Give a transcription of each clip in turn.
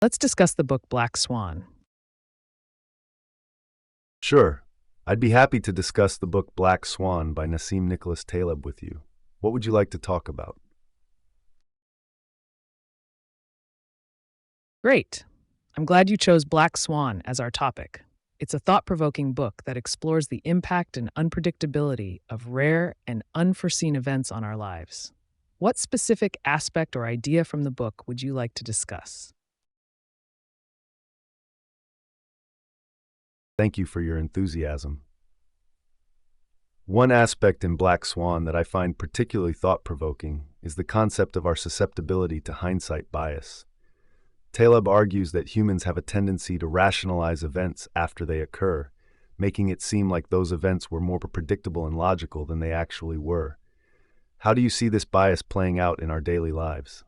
Let's discuss the book Black Swan. Sure. I'd be happy to discuss the book Black Swan by Nassim Nicholas Taleb with you. What would you like to talk about? Great. I'm glad you chose Black Swan as our topic. It's a thought provoking book that explores the impact and unpredictability of rare and unforeseen events on our lives. What specific aspect or idea from the book would you like to discuss? Thank you for your enthusiasm. One aspect in Black Swan that I find particularly thought-provoking is the concept of our susceptibility to hindsight bias. Taleb argues that humans have a tendency to rationalize events after they occur, making it seem like those events were more predictable and logical than they actually were. How do you see this bias playing out in our daily lives?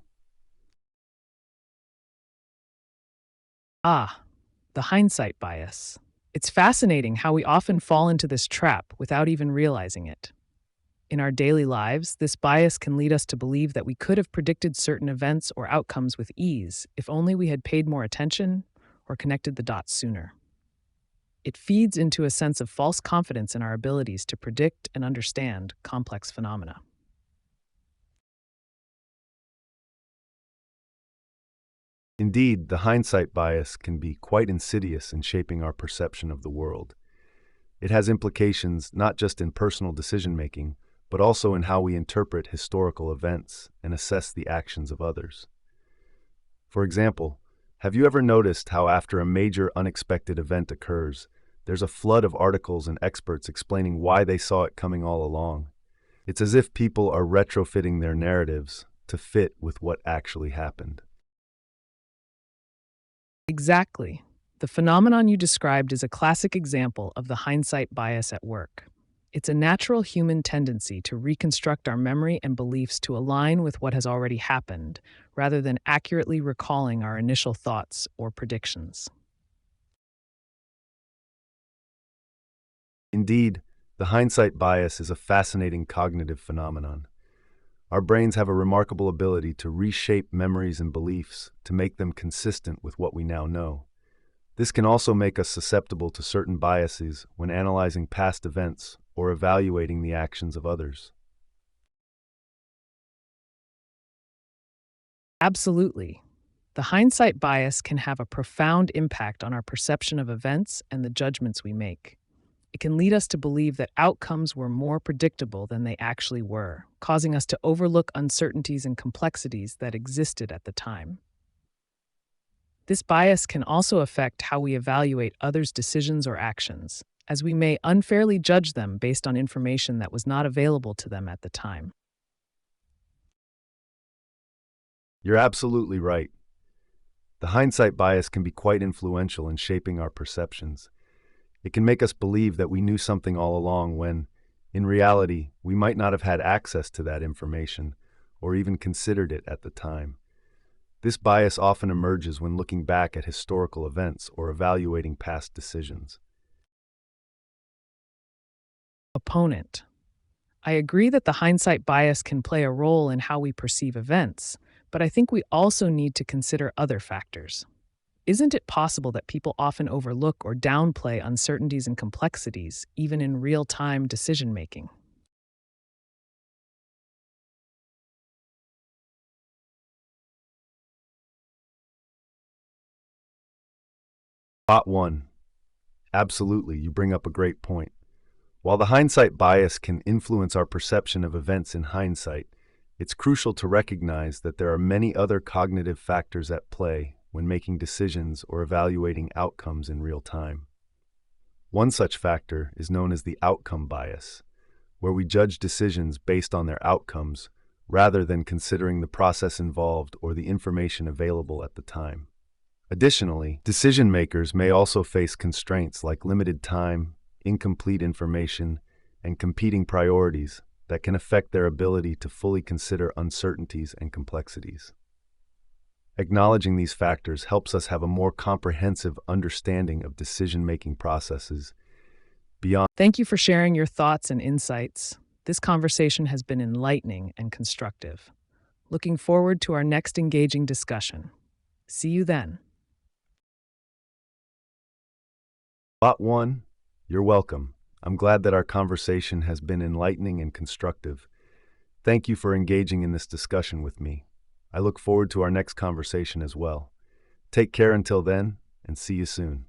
Ah, the hindsight bias. It's fascinating how we often fall into this trap without even realizing it. In our daily lives, this bias can lead us to believe that we could have predicted certain events or outcomes with ease if only we had paid more attention or connected the dots sooner. It feeds into a sense of false confidence in our abilities to predict and understand complex phenomena. Indeed, the hindsight bias can be quite insidious in shaping our perception of the world. It has implications not just in personal decision-making, but also in how we interpret historical events and assess the actions of others. For example, have you ever noticed how after a major unexpected event occurs, there's a flood of articles and experts explaining why they saw it coming all along? It's as if people are retrofitting their narratives to fit with what actually happened. Exactly. The phenomenon you described is a classic example of the hindsight bias at work. It's a natural human tendency to reconstruct our memory and beliefs to align with what has already happened, rather than accurately recalling our initial thoughts or predictions. Indeed, the hindsight bias is a fascinating cognitive phenomenon. Our brains have a remarkable ability to reshape memories and beliefs to make them consistent with what we now know. This can also make us susceptible to certain biases when analyzing past events or evaluating the actions of others. Absolutely. The hindsight bias can have a profound impact on our perception of events and the judgments we make. It can lead us to believe that outcomes were more predictable than they actually were, causing us to overlook uncertainties and complexities that existed at the time. This bias can also affect how we evaluate others' decisions or actions, as we may unfairly judge them based on information that was not available to them at the time. You're absolutely right. The hindsight bias can be quite influential in shaping our perceptions. It can make us believe that we knew something all along when, in reality, we might not have had access to that information or even considered it at the time. This bias often emerges when looking back at historical events or evaluating past decisions. Opponent. I agree that the hindsight bias can play a role in how we perceive events, but I think we also need to consider other factors. Isn't it possible that people often overlook or downplay uncertainties and complexities, even in real time decision making? Spot 1. Absolutely, you bring up a great point. While the hindsight bias can influence our perception of events in hindsight, it's crucial to recognize that there are many other cognitive factors at play when making decisions or evaluating outcomes in real time. One such factor is known as the outcome bias, where we judge decisions based on their outcomes rather than considering the process involved or the information available at the time. Additionally, decision makers may also face constraints like limited time, incomplete information, and competing priorities that can affect their ability to fully consider uncertainties and complexities. Acknowledging these factors helps us have a more comprehensive understanding of decision-making processes beyond. Thank you for sharing your thoughts and insights. This conversation has been enlightening and constructive. Looking forward to our next engaging discussion. See you then. Bot 1, you're welcome. I'm glad that our conversation has been enlightening and constructive. Thank you for engaging in this discussion with me. I look forward to our next conversation as well. Take care until then, and see you soon.